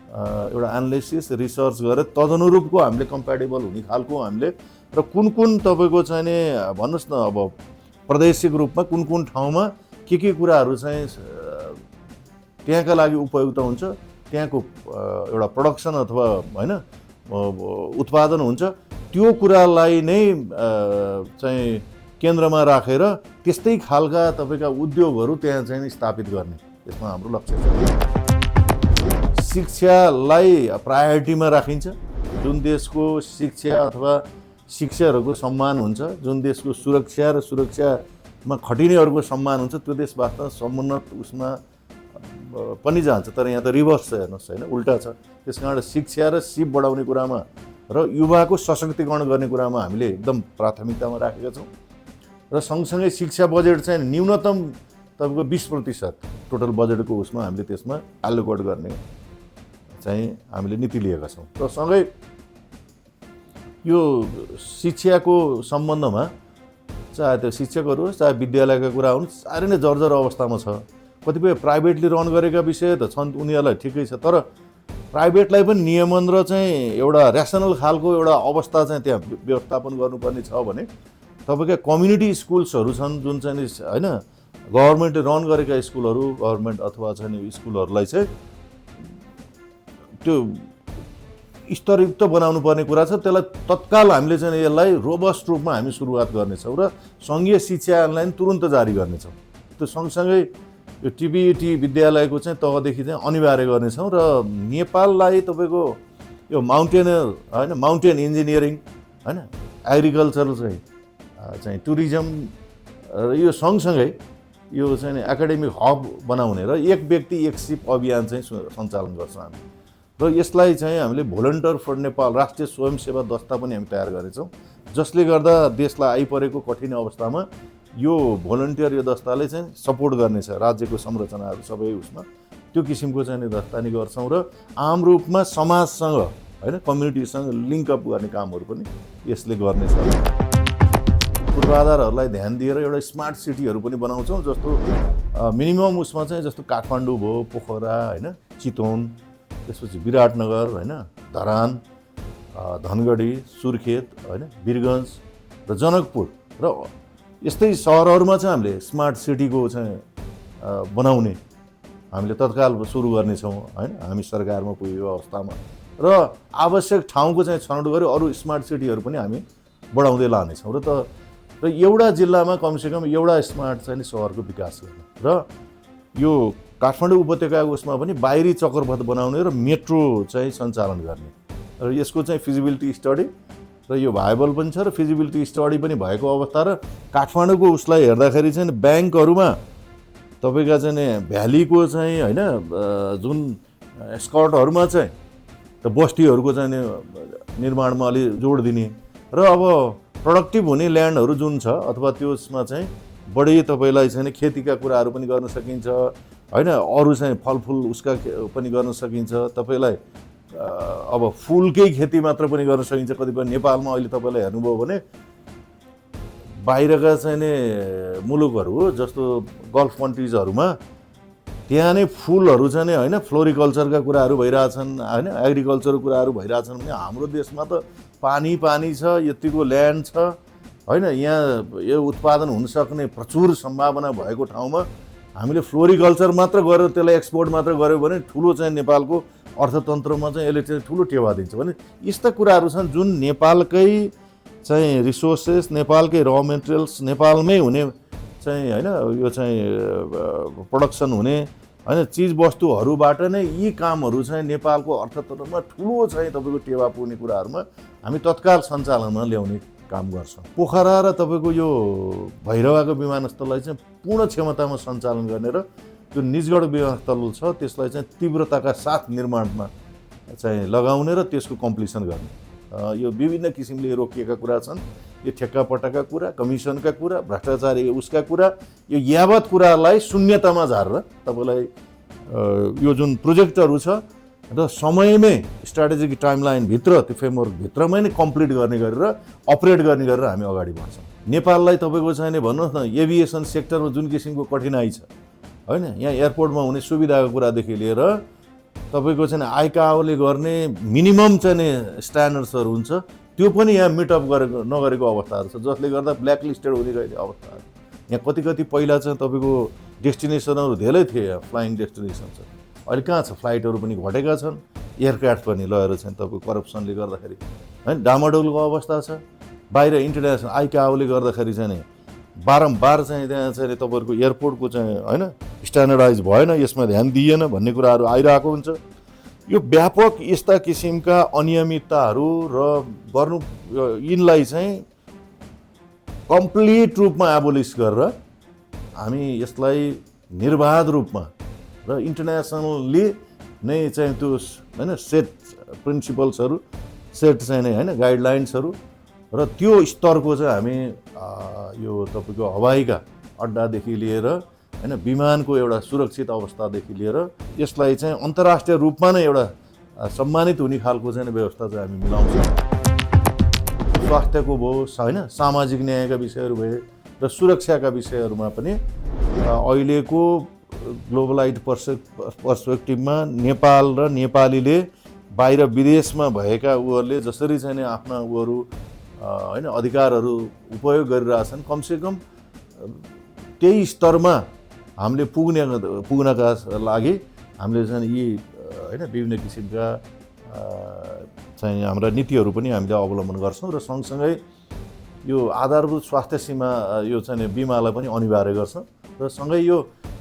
एउटा एनालिसिस रिसर्च गरेर तदनुरूपको हामीले कम्प्याटेबल हुने खालको हामीले र कुन तपाईँको चाहिँ नि भन्नुहोस् न अब प्रादेशिक रूपमा कुन ठाउँमा के कुराहरू चाहिँ त्यहाँका लागि उपयुक्त हुन्छ, त्यहाँको एउटा प्रोडक्सन अथवा होइन उत्पादन हुन्छ, त्यो कुरालाई नै चाहिँ केन्द्रमा राखेर त्यस्तै खालका तपाईँका उद्योगहरू त्यहाँ चाहिँ स्थापित गर्ने यसमा हाम्रो लक्ष्य छ। शिक्षालाई प्रायोरिटीमा राखिन्छ। जुन देशको शिक्षा अथवा शिक्षकहरूको सम्मान हुन्छ, जुन देशको सुरक्षा र सुरक्षामा खटिनेहरूको सम्मान हुन्छ, त्यो देश वास्तवमा समुन्नत उसमा पनि जान्छ। तर यहाँ त रिभर्स छ, हेर्नुहोस् होइन, उल्टा छ। त्यसकारण शिक्षा र सिप बढाउने कुरामा र युवाको सशक्तिकरण गर्ने कुरामा हामीले एकदम प्राथमिकतामा राखेका छौँ। र सँगसँगै शिक्षा बजेट चाहिँ न्यूनतम तपाईँको 20% टोटल बजेटको उसमा हामीले त्यसमा एलोकेट गर्ने चाहिँ हामीले नीति लिएका छौँ। र सँगै यो शिक्षाको सम्बन्धमा चाहे त्यो शिक्षकहरू होस् चाहे विद्यालयका कुरा हुन् साह्रै नै जर्जर अवस्थामा छ। कतिपय प्राइभेटली रन गरेका विषय त छन्, उनीहरूलाई ठिकै छ, तर प्राइभेटलाई पनि नियमन र चाहिँ एउटा ऱ्यासनल खालको एउटा अवस्था चाहिँ त्यहाँ व्यवस्थापन गर्नुपर्ने छ भने तपाईँका कम्युनिटी स्कुल्सहरू छन् जुन चाहिँ होइन गभर्मेन्टले रन गरेका स्कुलहरू, गभर्मेन्ट अथवा चाहिँ स्कुलहरूलाई चाहिँ त्यो स्तरयुक्त बनाउनु पर्ने कुरा छ। त्यसलाई तत्काल हामीले चाहिँ यसलाई रोबस्ट रूपमा हामी सुरुवात गर्नेछौँ र सङ्घीय शिक्षा ऐनलाई तुरुन्त जारी गर्नेछौँ। त्यो सँगसँगै यो टिबिटी विद्यालयको चाहिँ तहदेखि चाहिँ अनिवार्य गर्नेछौँ र नेपाललाई तपाईँको यो माउन्टेन इन्जिनियरिङ होइन, एग्रिकल्चर चाहिँ टुरिज्म र यो सँगसँगै यो चाहिँ नि एकाडेमिक हब बनाउने र एक व्यक्ति एक सिप अभियान चाहिँ सञ्चालन गर्छौँ हामी। र यसलाई चाहिँ हामीले भोलन्टियर फर नेपाल राष्ट्रिय स्वयंसेवा दस्ता पनि हामी तयार गरेछौँ, जसले गर्दा देशलाई आइपरेको कठिन अवस्थामा यो भोलन्टियर यो दस्ताले चाहिँ सपोर्ट गर्नेछ, राज्यको संरचनाहरू सबै उसमा त्यो किसिमको चाहिँ दस्तानी गर्छौँ र आम रूपमा समाजसँग होइन कम्युनिटीसँग लिङ्कअप गर्ने कामहरू पनि यसले गर्नेछ। पूर्वाधारहरूलाई ध्यान दिएर एउटा स्मार्ट सिटीहरू पनि बनाउँछौँ, जस्तो मिनिमम उसमा चाहिँ जस्तो काठमाडौँ भयो, पोखरा होइन, चितवन, त्यसपछि विराटनगर होइन, धरान, धनगढी, सुर्खेत होइन, वीरगञ्ज र जनकपुर र यस्तै सहरहरूमा चाहिँ हामीले स्मार्ट सिटीको चाहिँ बनाउने हामीले तत्काल सुरु गर्नेछौँ होइन, हामी सरकारमा पुगेको अवस्थामा। र आवश्यक ठाउँको चाहिँ छनौट गरी अरू स्मार्ट सिटीहरू पनि हामी बढाउँदै लानेछौँ र एउटा जिल्लामा कमसेकम एउटा स्मार्ट चाहिँ सहरको विकास गर्ने र यो काठमाडौँ उपत्यकाको उसमा पनि बाहिरी चक्रपथ बनाउने र मेट्रो चाहिँ सञ्चालन गर्ने र यसको चाहिँ फिजिबिलिटी स्टडी र यो भाइबल पनि छ र फिजिबिलिटी स्टडी पनि भएको अवस्था र काठमाडौँको उसलाई हेर्दाखेरि चाहिँ ब्याङ्कहरूमा तपाईँका चाहिँ भ्यालीको चाहिँ होइन जुन स्कर्टहरूमा चाहिँ त बस्तीहरूको चाहिँ निर्माणमा अलि जोड दिने र अब प्रोडक्टिभ हुने ल्यान्डहरू जुन छ अथवा त्यसमा चाहिँ बढी तपाईँलाई चाहिँ खेतीका कुराहरू पनि गर्न सकिन्छ होइन, अरू चाहिँ फलफुल उसका पनि गर्न सकिन्छ, तपाईँलाई अब फुलकै खेती मात्र पनि गर्न सकिन्छ। कतिपय नेपालमा अहिले तपाईँलाई हेर्नुभयो भने बाहिरका चाहिँ मुलुकहरू जस्तो गल्फ कन्ट्रिजहरूमा त्यहाँ नै फुलहरू चाहिँ होइन फ्लोरिकल्चरका कुराहरू भइरहेछन् होइन, एग्रिकल्चरको कुराहरू भइरहेछन् भने हाम्रो देशमा त पानी छ, यतिको ल्यान्ड छ होइन, यहाँ यो उत्पादन हुन सक्ने प्रचुर सम्भावना भएको ठाउँमा हामीले फ्लोरिकल्चर मात्र गरेर त्यसलाई एक्सपोर्ट मात्र गऱ्यो भने ठुलो चाहिँ नेपालको अर्थतन्त्रमा चाहिँ यसले चाहिँ ठुलो टेवा दिन्छ भने यस्ता कुराहरू छन् जुन नेपालकै चाहिँ रिसोर्सेस, नेपालकै र मेटेरियल्स, नेपालमै हुने चाहिँ होइन यो चाहिँ प्रोडक्सन हुने होइन चिजवस्तुहरूबाट नै यी कामहरू चाहिँ नेपालको अर्थतन्त्रमा ठुलो चाहिँ तपाईँको टेवा पुग्ने कुराहरूमा हामी तत्काल सञ्चालनमा ल्याउने काम गर्छौँ। पोखरा र तपाईँको यो भैरवाको विमानस्थललाई चाहिँ पूर्ण क्षमतामा सञ्चालन गर्ने र त्यो निजगढ विमानस्थल छ त्यसलाई चाहिँ तीव्रताका साथ निर्माणमा चाहिँ लगाउने र त्यसको कम्प्लिसन गर्ने यो विभिन्न किसिमले रोकिएका कुरा छन्। यो ठेक्कापट्टाका कुरा, कमिसनका कुरा, भ्रष्टाचारी उसका कुरा, यो यावत कुरालाई शून्यतामा झारेर तपाईँलाई यो जुन प्रोजेक्टहरू छ र समयमै स्ट्राटेजिक टाइमलाइनभित्र त्यो फ्रेमवर्कभित्रमै नै कम्प्लिट गर्ने गरेर अपरेट गर्ने गरेर हामी अगाडि बढ्छौँ। नेपाललाई तपाईँको चाहिँ भन्नुहोस् न एभिएसन सेक्टरमा जुन किसिमको कठिनाइ छ होइन, यहाँ एयरपोर्टमा हुने सुविधाको कुरादेखि लिएर तपाईँको चाहिँ आइकाओले गर्ने मिनिमम चाहिँ स्ट्यान्डर्ड्सहरू हुन्छ त्यो पनि यहाँ मिटअप गरेको नगरेको अवस्थाहरू छ, जसले गर्दा ब्ल्याकलिस्टेड हुने गएको अवस्थाहरू। यहाँ कति पहिला चाहिँ तपाईँको डेस्टिनेसनहरू धेरै थिए, फ्लाइङ डेस्टिनेसन छ, अहिले कहाँ छ, फ्लाइटहरू पनि घटेका छन्, एयरक्राफ्ट पनि लगेर चाहिँ तपाईँको करप्सनले गर्दाखेरि होइन डामाडोलको अवस्था छ। बाहिर इन्टरनेसनल आइकाओले गर्दाखेरि चाहिँ बारम्बार चाहिँ त्यहाँ चाहिँ तपाईँहरूको एयरपोर्टको चाहिँ होइन स्ट्यान्डर्डाइज भएन, यसमा ध्यान दिएन भन्ने कुराहरू आइरहेको हुन्छ। यो व्यापक यस्ता किसिमका अनियमितताहरू र गर्नु यिनलाई चाहिँ कम्प्लिट रूपमा एबोलिस गरेर हामी यसलाई निर्बाध रूपमा र इन्टरनेसनल्ली नै चाहिँ त्यो होइन सेट प्रिन्सिपल्सहरू सेट चाहिँ नै होइन गाइडलाइन्सहरू र त्यो स्तरको चाहिँ हामी यो तपाईँको हवाईका अड्डादेखि लिएर होइन विमानको एउटा सुरक्षित अवस्थादेखि लिएर यसलाई चाहिँ अन्तर्राष्ट्रिय रूपमा नै एउटा सम्मानित हुने खालको चाहिँ व्यवस्था चाहिँ हामी मिलाउँछौँ। स्वास्थ्यको भयो होइन, सामाजिक न्यायका विषयहरू भए र सुरक्षाका विषयहरूमा पनि अहिलेको ग्लोबलाइट पर्सपेक्टिभमा नेपाल र नेपालीले बाहिर विदेशमा भएका उहरूले जसरी चाहिँ आफ्ना उहरू होइन अधिकारहरू उपयोग गरिरहेछन्, कमसेकम त्यही स्तरमा हामीले पुग्नका लागि हामीले चाहिँ यी होइन विभिन्न किसिमका चाहिँ हाम्रा नीतिहरू पनि हामीले अवलम्बन गर्छौँ र सँगसँगै यो आधारभूत स्वास्थ्य सीमा यो चाहिँ बिमालाई पनि अनिवार्य गर्छ र सँगै यो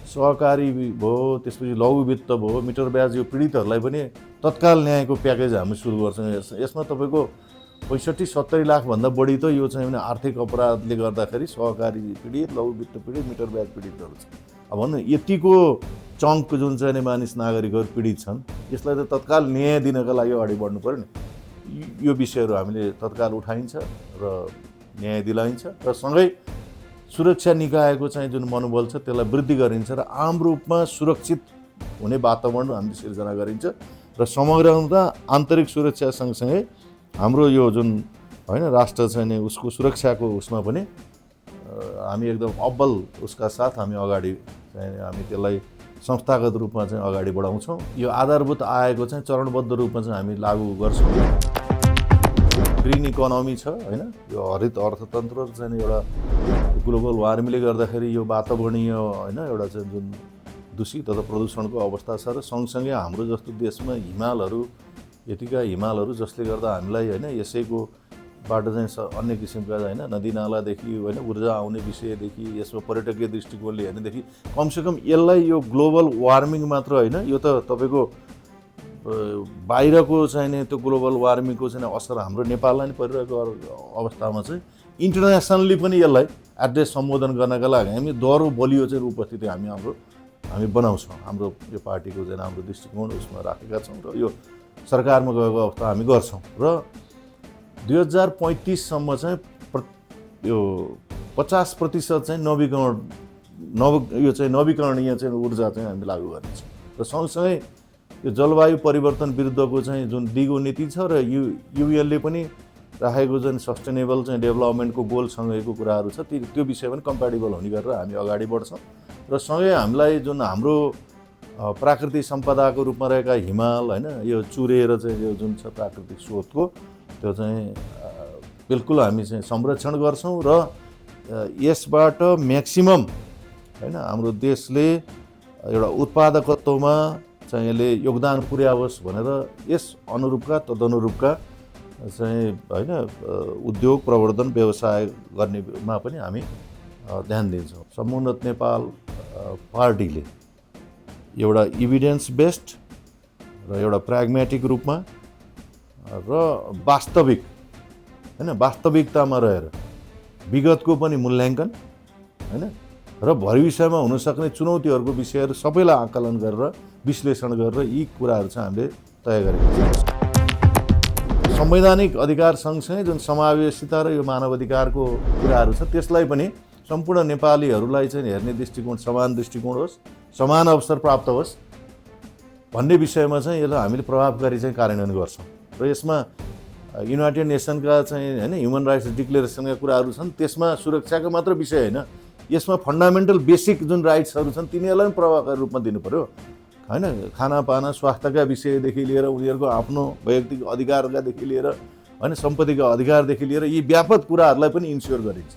सहकारी भयो, त्यसपछि लघु वित्त भयो, मिटर ब्याज यो पीडितहरूलाई पनि तत्काल न्यायको प्याकेज हामी सुरु गर्छौँ। यसमा तपाईँको 65-70 लाखभन्दा बढी त यो चाहिँ आर्थिक अपराधले गर्दाखेरि सहकारी पीडित, लघु वित्त पीडित, मिटर ब्याज पीडितहरू छ। अब भन्नु यतिको चङ्क जुन चाहिँ मानिस नागरिकहरू पीडित छन्, यसलाई त तत्काल न्याय दिनका लागि अगाडि बढ्नु पऱ्यो नि। यो विषयहरू हामीले तत्काल उठाइन्छ र न्याय दिलाइन्छ र सँगै सुरक्षा निकायको चाहिँ जुन मनोबल छ त्यसलाई वृद्धि गरिन्छ र आम रूपमा सुरक्षित हुने वातावरण हामीले सिर्जना गरिन्छ र समग्रमा आन्तरिक सुरक्षा सँगसँगै हाम्रो यो जुन होइन राष्ट्र चाहिँ उसको सुरक्षाको उसमा पनि हामी एकदम अब्बल उसका साथ हामी अगाडि चाहिँ हामी त्यसलाई संस्थागत रूपमा चाहिँ अगाडि बढाउँछौँ। यो आधारभूत आएको चाहिँ चरणबद्ध रूपमा चाहिँ हामी लागू गर्छौँ। ग्रिन इकोनोमी छ होइन, यो हरित अर्थतन्त्र चाहिँ एउटा ग्लोबल वार्मिङले गर्दाखेरि यो वातावरणीय होइन एउटा चाहिँ जुन दूषित अथवा प्रदूषणको अवस्था छ र सँगसँगै हाम्रो जस्तो देशमा हिमालहरू यतिका हिमालहरू जसले गर्दा हामीलाई होइन यसैको बाट चाहिँ अन्य किसिमका होइन नदीनालादेखि होइन ऊर्जा आउने विषयदेखि यसमा पर्यटकीय दृष्टिकोणले हेर्नेदेखि कमसेकम यसलाई यो ग्लोबल वार्मिङ मात्र होइन, यो त तपाईँको बाहिरको चाहिँ त्यो ग्लोबल वार्मिङको चाहिँ असर हाम्रो नेपाललाई नि परिरहेको अवस्थामा चाहिँ इन्टरनेसनली पनि यसलाई एड्रेस सम्बोधन गर्नका लागि हामी दह्रो बलियो चाहिँ उपस्थिति हामी बनाउँछौँ। हाम्रो यो पार्टीको चाहिँ हाम्रो दृष्टिकोण उसमा राखेका छौँ र यो सरकारमा गएको अवस्था हामी गर्छौँ र 2035सम्म चाहिँ यो 50% चाहिँ नवीकरणीय चाहिँ ऊर्जा चाहिँ हामी लागू गर्नेछौँ र सँगसँगै यो जलवायु परिवर्तन विरुद्धको चाहिँ जुन दिगो नीति छ र युएनले पनि राखेको जुन सस्टेनेबल चाहिँ डेभलपमेन्टको गोलसँगैको कुराहरू छ त्यो विषय पनि कम्प्याटेबल हुने गरेर हामी अगाडि बढ्छौँ र सँगै हामीलाई जुन हाम्रो प्राकृतिक सम्पदाको रूपमा रहेका हिमाल होइन यो चुरेर चाहिँ यो जुन छ प्राकृतिक स्रोतको त्यो चाहिँ बिल्कुल हामी चाहिँ संरक्षण गर्छौँ र यसबाट म्याक्सिमम होइन हाम्रो देशले एउटा उत्पादकत्वमा चाहिँ यसले योगदान पुर्याओस् भनेर यस अनुरूपका तदनुरूपका चाहिँ होइन उद्योग प्रवर्धन व्यवसाय गर्नेमा पनि हामी ध्यान दिन्छौँ। समुन्नत नेपाल पार्टीले एउटा इभिडेन्स बेस्ड र एउटा प्राग्मेटिक रूपमा र वास्तविक होइन वास्तविकतामा रहेर विगतको पनि मूल्याङ्कन होइन र भविष्यमा हुनसक्ने चुनौतीहरूको विषयहरू सबैलाई आकलन गरेर विश्लेषण गरेर यी कुराहरू चाहिँ हामीले तय गरेका छौँ। संवैधानिक अधिकार सँगसँगै जुन समावेशिता र यो मानव अधिकारको कुराहरू छ त्यसलाई पनि सम्पूर्ण नेपालीहरूलाई चाहिँ हेर्ने दृष्टिकोण समान दृष्टिकोण होस्, समान अवसर प्राप्त होस् भन्ने विषयमा चाहिँ यसलाई हामीले प्रभावकारी चाहिँ कार्यान्वयन गर्छौँ र यसमा युनाइटेड नेसनका चाहिँ होइन ह्युमन राइट्स डिक्लेरेसनका कुराहरू छन्, त्यसमा सुरक्षाको मात्र विषय होइन, यसमा फन्डामेन्टल बेसिक जुन राइट्सहरू छन् तिनीहरूलाई पनि प्रभावकारी रूपमा दिनु पऱ्यो होइन। खानापाना स्वास्थ्यका विषयदेखि लिएर उनीहरूको आफ्नो वैयक्तिक अधिकारकादेखि लिएर होइन सम्पत्तिका अधिकारदेखि लिएर यी व्यापक कुराहरूलाई पनि इन्स्योर गरिन्छ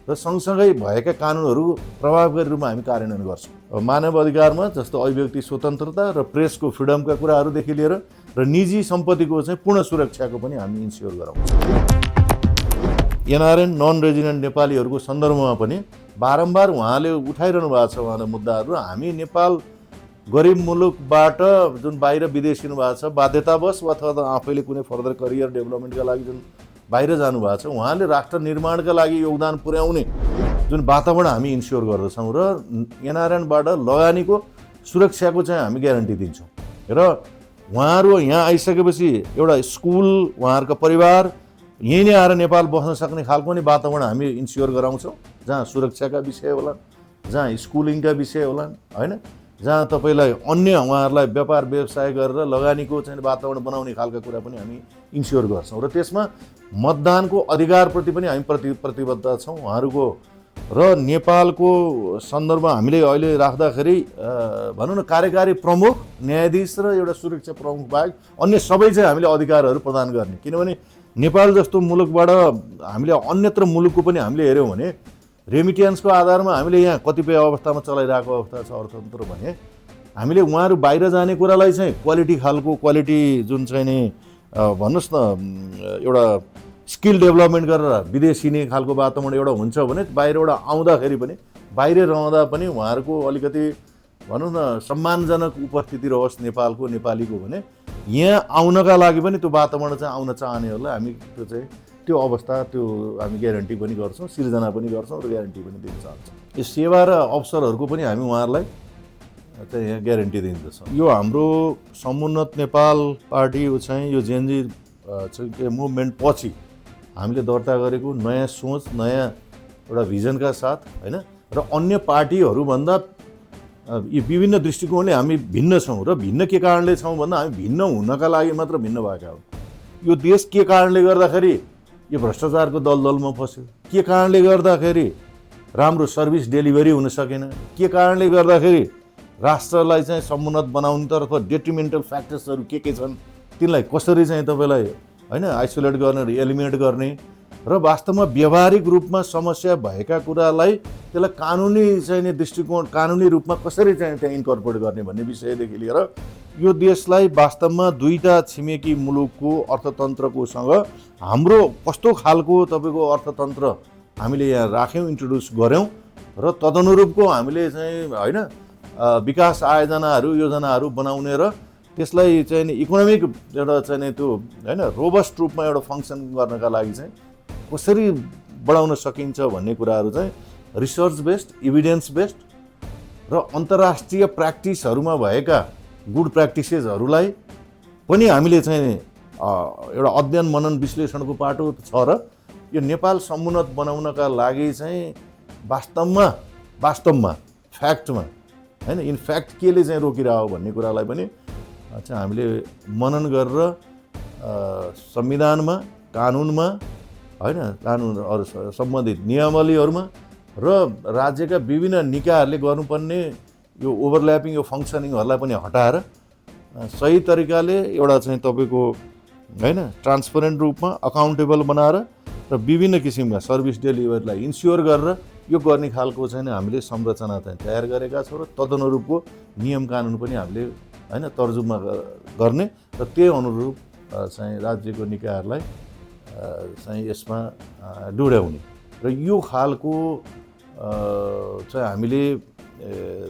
र सँगसँगै भएका कानुनहरू प्रभावकारी रूपमा हामी कार्यान्वयन गर्छौँ। मानव अधिकारमा जस्तो अभिव्यक्ति स्वतन्त्रता र प्रेसको फ्रिडमका कुराहरूदेखि लिएर र निजी सम्पत्तिको चाहिँ पूर्ण सुरक्षाको पनि हामी इन्स्योर गराउँछौँ। एनआरएन नन रेजिडेन्ट नेपालीहरूको सन्दर्भमा पनि बारम्बार उहाँले उठाइरहनु भएको छ उहाँले मुद्दाहरू। हामी नेपाल गरिब मुलुकबाट जुन बाहिर विदेशिनु भएको छ बाध्यतावश अथवा आफैले कुनै फर्दर करियर डेभलपमेन्टका लागि जुन बाहिर जानुभएको छ उहाँले राष्ट्र निर्माणका लागि योगदान पुर्याउने जुन वातावरण हामी इन्स्योर गर्दछौँ र एनआरएनबाट लगानीको सुरक्षाको चाहिँ हामी ग्यारेन्टी दिन्छौँ र उहाँहरू यहाँ आइसकेपछि एउटा स्कुल उहाँहरूको परिवार यहीँ नै आएर नेपाल बस्न सक्ने खालको नै वातावरण हामी इन्स्योर गराउँछौँ जहाँ सुरक्षाका विषय होलान्, जहाँ स्कुलिङका विषय होलान् होइन, जहाँ तपाईँलाई अन्य उहाँहरूलाई व्यापार व्यवसाय गरेर लगानीको चाहिँ वातावरण बनाउने खालका कुरा पनि हामी इन्स्योर गर्छौँ र त्यसमा मतदानको अधिकारप्रति पनि हामी प्रतिबद्ध छौँ उहाँहरूको र नेपालको सन्दर्भमा हामीले अहिले राख्दाखेरि भनौँ न कार्यकारी प्रमुख न्यायाधीश र एउटा सुरक्षा प्रमुख बाहेक अन्य सबै चाहिँ हामीले अधिकारहरू प्रदान गर्ने, किनभने नेपाल जस्तो मुलुकबाट हामीले अन्यत्र मुलुकको पनि हामीले हेऱ्यौँ भने रेमिटेन्सको आधारमा हामीले यहाँ कतिपय अवस्थामा चलाइरहेको अवस्था छ अर्थतन्त्र भने हामीले उहाँहरू बाहिर जाने कुरालाई चाहिँ क्वालिटी जुन चाहिँ नि भन्नुहोस् न एउटा स्किल डेभलपमेन्ट गरेर विदेशिने खालको वातावरण एउटा हुन्छ भने बाहिरबाट आउँदाखेरि पनि बाहिर रहँदा पनि उहाँहरूको अलिकति भनौँ न सम्मानजनक उपस्थिति रहोस् नेपालको नेपालीको भने यहाँ आउनका लागि पनि त्यो वातावरण चाहिँ आउन चाहनेहरूलाई हामी त्यो अवस्था त्यो हामी ग्यारेन्टी पनि गर्छौँ, सिर्जना पनि गर्छौँ र ग्यारेन्टी पनि दिन चाहन्छौँ। यो सेवा र अवसरहरूको पनि हामी उहाँहरूलाई चाहिँ यहाँ ग्यारेन्टी दिँदछौँ। यो हाम्रो समुन्नत नेपाल पार्टी चाहिँ यो जेएनजी चाहिँ मुभमेन्ट पछि हामीले दर्ता गरेको नयाँ सोच, नयाँ एउटा भिजनका साथ होइन र अन्य पार्टीहरूभन्दा यी विभिन्न दृष्टिकोणले हामी भिन्न छौँ र भिन्न के कारणले छौँ भन्दा हामी भिन्न हुनका लागि मात्र भिन्न भएका हौँ। यो देश के कारणले गर्दाखेरि यो भ्रष्टाचारको दलदलमा फस्यो, के कारणले गर्दाखेरि राम्रो सर्भिस डेलिभरी हुन सकेन, के कारणले गर्दाखेरि राष्ट्रलाई चाहिँ समुन्नत बनाउनेतर्फ डेट्रिमेन्टल फ्याक्टर्सहरू के छन्, तिनलाई कसरी चाहिँ तपाईँलाई होइन आइसोलेट गर्ने र एलिमिनेट गर्ने र वास्तवमा व्यावहारिक रूपमा समस्या भएका कुरालाई त्यसलाई कानुनी चाहिँ दृष्टिकोण कानुनी रूपमा कसरी चाहिँ त्यहाँ इन्कर्पोरेट गर्ने भन्ने विषयदेखि लिएर यो देशलाई वास्तवमा दुईटा छिमेकी मुलुकको अर्थतन्त्रकोसँग हाम्रो कस्तो खालको तपाईँको अर्थतन्त्र हामीले यहाँ राख्यौँ, इन्ट्रोड्युस गऱ्यौँ र तदनुरूपको हामीले चाहिँ होइन विकास आयोजनाहरू योजनाहरू बनाउने र त्यसलाई चाहिँ इकोनोमिक एउटा चाहिँ त्यो होइन रोबस्ट रूपमा एउटा फङ्सन गर्नका लागि चाहिँ कसरी बढाउन सकिन्छ भन्ने कुराहरू चाहिँ रिसर्च बेस्ड, इभिडेन्स बेस्ड र अन्तर्राष्ट्रिय प्र्याक्टिसहरूमा भएका गुड प्र्याक्टिसेसहरूलाई पनि हामीले चाहिँ एउटा अध्ययन मनन विश्लेषणको पाटो छ र यो नेपाल समुन्नत बनाउनका लागि चाहिँ वास्तवमा फ्याक्टमा होइन इनफ्याक्ट केले चाहिँ रोकिरह्यो भन्ने कुरालाई पनि चाहिँ हामीले मनन गरेर संविधानमा, कानुनमा होइन कानुनहरू सम्बन्धित नियमावलीहरूमा र राज्यका विभिन्न निकायहरूले गर्नुपर्ने यो ओभरल्यापिङ यो फङ्सनिङहरूलाई पनि हटाएर सही तरिकाले एउटा चाहिँ तपाईँको होइन ट्रान्सपरेन्ट रूपमा अकाउन्टेबल बनाएर र विभिन्न किसिमका सर्भिस डेलिभरीलाई इन्स्योर गरेर यो गर्ने खालको चाहिँ हामीले संरचना चाहिँ तयार गरेका छौँ र तदनुरूपको नियम कानुन पनि हामीले होइन तर्जुमा गर्ने र त्यही अनुरूप चाहिँ राज्यको निकायहरूलाई चाहिँ यसमा डुडाउने र यो खालको चाहिँ हामीले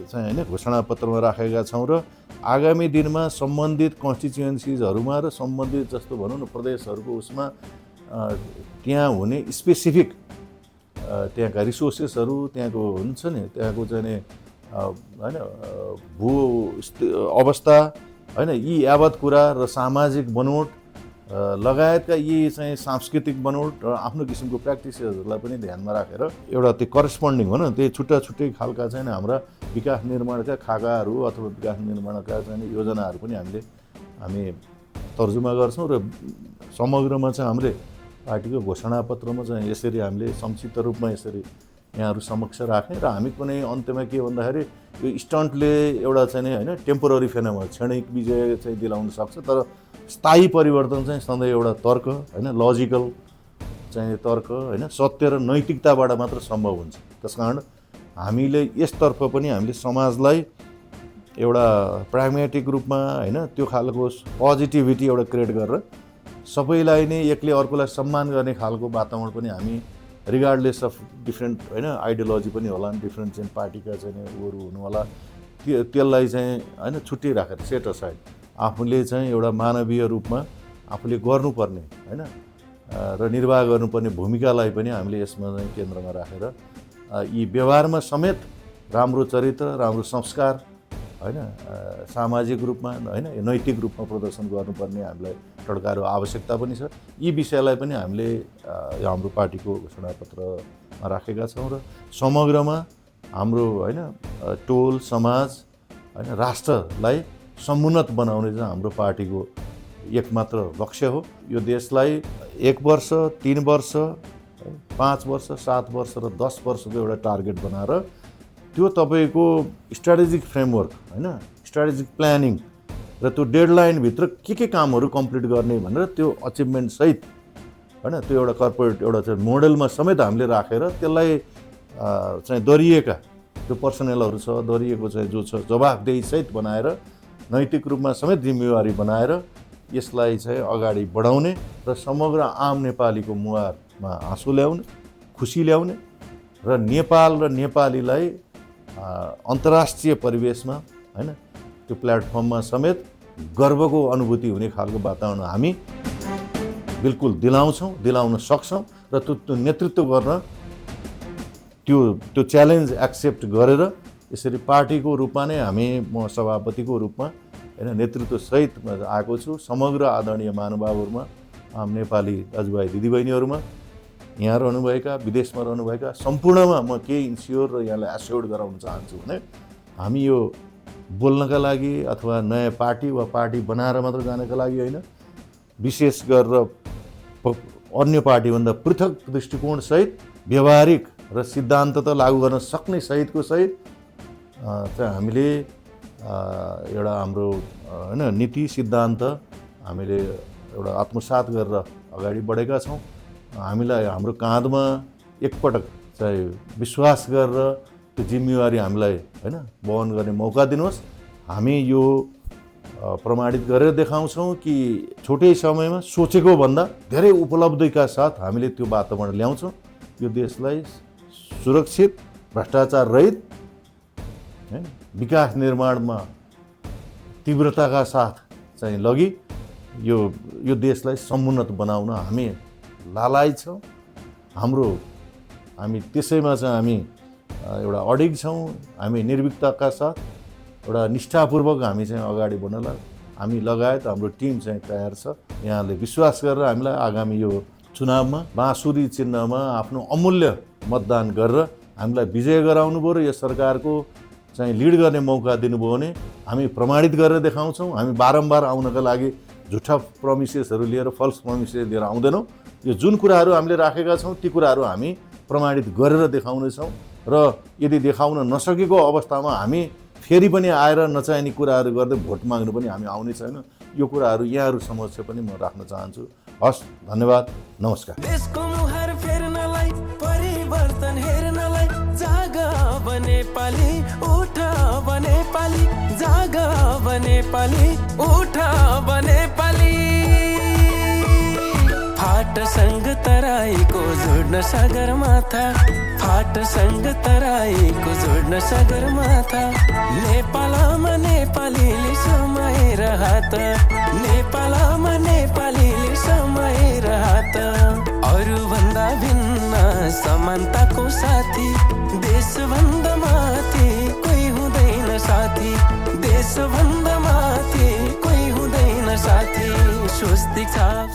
चाहिँ होइन घोषणापत्रमा राखेका छौँ र आगामी दिनमा सम्बन्धित कन्स्टिट्युएन्सिजहरूमा र सम्बन्धित जस्तो भनौँ न प्रदेशहरूको उसमा त्यहाँ हुने स्पेसिफिक त्यहाँका रिसोर्सेसहरू त्यहाँको हुन्छ नि त्यहाँको चाहिँ होइन भू अवस्था होइन यी यावत कुरा र सामाजिक बनोट लगायतका यी चाहिँ सांस्कृतिक बनोट र आफ्नो किसिमको प्र्याक्टिसेसहरूलाई पनि ध्यानमा राखेर एउटा त्यो करेस्पोन्डिङ भनौँ न त्यही छुट्टा छुट्टै खालका चाहिँ हाम्रा विकास निर्माणका खाकाहरू अथवा विकास निर्माणका चाहिँ योजनाहरू पनि हामी तर्जुमा गर्छौँ र समग्रमा चाहिँ हामीले पार्टीको घोषणापत्रमा चाहिँ यसरी हामीले संक्षिप्त रूपमा यसरी यहाँहरू समक्ष राखेँ र हामी कुनै अन्त्यमा के भन्दाखेरि यो स्टन्टले एउटा चाहिँ होइन टेम्पोररी फेनोमेना क्षणिक विजय चाहिँ दिलाउन सक्छ तर स्थायी परिवर्तन चाहिँ सधैँ एउटा तर्क होइन लजिकल चाहिँ तर्क होइन सत्य र नैतिकताबाट मात्र सम्भव हुन्छ। त्यसकारण हामीले यसतर्फ पनि हामीले समाजलाई एउटा प्राग्मेटिक रूपमा होइन त्यो खालको पोजिटिभिटी एउटा क्रिएट गरेर सबैलाई नै एकले अर्कोलाई सम्मान गर्ने खालको वातावरण पनि हामी रिगार्डलेस अफ डिफ्रेन्ट होइन आइडियोलोजी पनि होला डिफ्रेन्ट चाहिँ पार्टीका चाहिँ उहरू हुनु होला त्यसलाई चाहिँ होइन छुट्टै राखेर सेट असाइड आफूले चाहिँ एउटा मानवीय रूपमा आफूले गर्नुपर्ने होइन र निर्वाह गर्नुपर्ने भूमिकालाई पनि हामीले यसमा चाहिँ केन्द्रमा राखेर यी व्यवहारमा समेत राम्रो चरित्र राम्रो संस्कार होइन सामाजिक रूपमा होइन नैतिक रूपमा प्रदर्शन गर्नुपर्ने हामीलाई टड्कारो आवश्यकता पनि छ। यी विषयलाई पनि हामीले हाम्रो पार्टीको घोषणापत्रमा राखेका छौँ र समग्रमा हाम्रो होइन टोल समाज होइन राष्ट्रलाई समुन्नत बनाउने चाहिँ हाम्रो पार्टीको एकमात्र लक्ष्य हो। यो देशलाई 1 वर्ष 3 वर्ष 5 वर्ष 7 वर्ष र 10 वर्षको एउटा टार्गेट बनाएर त्यो तपाईँको स्ट्राटेजिक फ्रेमवर्क होइन स्ट्राटेजिक प्लानिङ र त्यो डेडलाइनभित्र के कामहरू कम्प्लिट गर्ने भनेर त्यो अचिभमेन्ट सहित होइन त्यो एउटा कर्पोरेट एउटा चाहिँ मोडलमा समेत हामीले राखेर त्यसलाई चाहिँ दरिएका जो पर्सनलहरू छ दरिएको चाहिँ जो छ जवाफदेही सहित बनाएर नैतिक रूपमा समेत जिम्मेवारी बनाएर यसलाई चाहिँ अगाडि बढाउने र समग्र आम नेपालीको मुहारमा आँसु ल्याउने खुसी ल्याउने र नेपाल र नेपालीलाई अन्तर्राष्ट्रिय परिवेशमा हैन, त्यो प्लेटफर्ममा समेत गर्वको अनुभूति हुने खालको वातावरण हामी बिल्कुल दिलाउन सक्छौँ र त्यो नेतृत्व गर्न त्यो च्यालेन्ज एक्सेप्ट गरेर यसरी पार्टीको रूपमा नै म सभापतिको रूपमा हैन नेतृत्वसहित आएको छु। समग्र आदरणीय महानुभावहरूमा नेपाली दाजुभाइ दिदीबहिनीहरूमा यहाँ रहनुभएका विदेशमा रहनुभएका सम्पूर्णमा म केही इन्स्योर र यहाँलाई एस्योर्ड गराउन चाहन्छु भने हामी यो बोल्नका लागि अथवा नयाँ पार्टी वा पार्टी बनाएर मात्र जानका लागि होइन, विशेष गरेर अन्य पार्टीभन्दा पृथक दृष्टिकोणसहित व्यवहारिक र सिद्धान्त त लागू गर्न सक्ने सहितको सहित चाहिँ हामीले एउटा हाम्रो हैन नीति सिद्धान्त हामीले एउटा आत्मसात गरेर अगाडि बढेका छौँ। हामीलाई हाम्रो काँधमा एकपटक चाहिँ विश्वास गरेर त्यो जिम्मेवारी हामीलाई हैन वहन गर्ने मौका दिनुहोस्। हामी यो प्रमाणित गरेर देखाउँछौँ कि छोटै समयमा सोचेको भन्दा धेरै उपलब्धिका साथ हामीले त्यो वातावरण ल्याउँछौँ। यो देशलाई सुरक्षित, भ्रष्टाचार रहित हैन विकास निर्माणमा तीव्रताका साथ चाहिँ लगी यो देशलाई समुन्नत बनाउन हामी लालायत छौँ। हामी त्यसैमा चाहिँ हामी एउटा अडिग छौँ। हामी निर्भीकताका साथ एउटा निष्ठापूर्वक हामी चाहिँ अगाडि बढ्नलाई हामी लगायत हाम्रो टिम चाहिँ तयार छ। यहाँले विश्वास गरेर हामीलाई आगामी यो चुनावमा बाँसुरी चिन्हमा आफ्नो अमूल्य मतदान गरेर हामीलाई विजय गराउनु भयो र यो सरकारको चाहिँ लिड गर्ने मौका दिनुभयो भने हामी प्रमाणित गरेर देखाउँछौँ। हामी बारम्बार आउनका लागि झुठा प्रमिसेसहरू लिएर, फल्स प्रमिसेस लिएर आउँदैनौँ। यो जुन कुराहरू हामीले राखेका छौँ ती कुराहरू हामी प्रमाणित गरेर देखाउनेछौँ र यदि देखाउन नसकेको अवस्थामा हामी फेरि पनि आएर नचाहिने कुराहरू गर्दै भोट माग्नु पनि हामी आउने छैन। यो कुराहरू यहाँहरू समक्ष पनि म राख्न चाहन्छु। हस्, धन्यवाद, नमस्कार। देशको मुहार फेर्नलाई, परिवर्तन हेर्नलाई जाग अब नेपाली, उठ अब नेपाली, जाग अब नेपाली, उठ अब नेपाली। फाट सँग तराईको जोड्न सगरमाथा, फाट सँग तराईको जोड्न सगरमाथा। नेपालमा नेपालीले समाएर हात, नेपालमा नेपालीले समाएर हात। अरूभन्दा भिन्न समानताको साथी, देशभन्दा माथि कोही हुँदैन साथी, देशभन्दा माथि कोही हुँदैन साथी। स्वस्तिक छाप